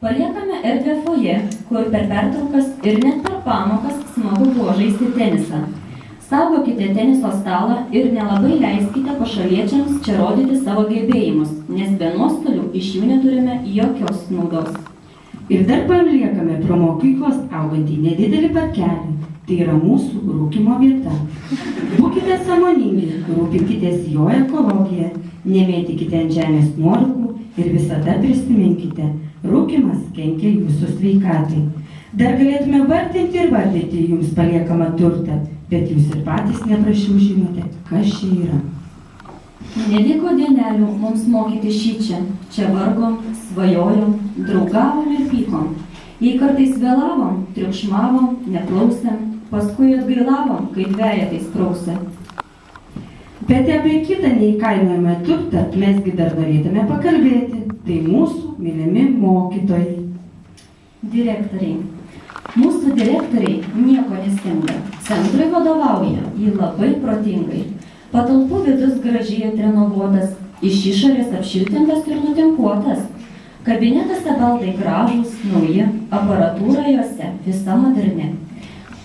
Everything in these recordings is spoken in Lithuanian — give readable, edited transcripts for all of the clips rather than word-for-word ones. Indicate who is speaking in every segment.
Speaker 1: Paliekame erdvę foje, kur per pertraukas ir net per pamokas smagu buvo žaisti tenisą. Saugokite teniso stalą ir nelabai leiskite pašaliečiams čia rodyti savo gebėjimus, nes be nuostolių iš jų neturime jokios naudos.
Speaker 2: Ir dar paliekame pro mokyklos augantį nedidelį parkelį. Tai yra mūsų rūkymo vieta. Būkite sąmoningi, rūpinkitės jo ekologiją, nemėtykite ant žemės nuorūkų ir visada prisiminkite, rūkymas kenkia jūsų sveikatai. Dar galėtume vardinti ir vardinti jums paliekamą turtą, bet jūs ir patys neprašiau žinote, kas čia yra.
Speaker 1: Nevyko dienelių mums mokyti šičia. Čia vargom, svajojom, draugavom ir pykom. Jei kartais vėlavom, triukšmavom, neklausėm, paskui atgailavom, kai dvejetais prausė.
Speaker 2: Bet apie kitą neįkainojamą turtą mesgi dar norėtume pakalbėti. Tai mūsų mylimi mokytojai.
Speaker 1: Direktoriai. Mūsų direktoriai nieko nestinga. Centrui vadovauja jį labai protingai. Patalpų vidus gražiai atrenovuotas, iš išorės apšiltintas ir nutinkuotas. Kabinetuose baldai gražūs, nauji, aparatūra juose visa moderni.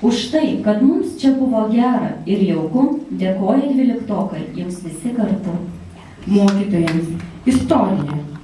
Speaker 1: Už tai, kad mums čia buvo gera ir jauku, dėkoja 12-okai jums visi kartu.
Speaker 2: Mokytojams istorija.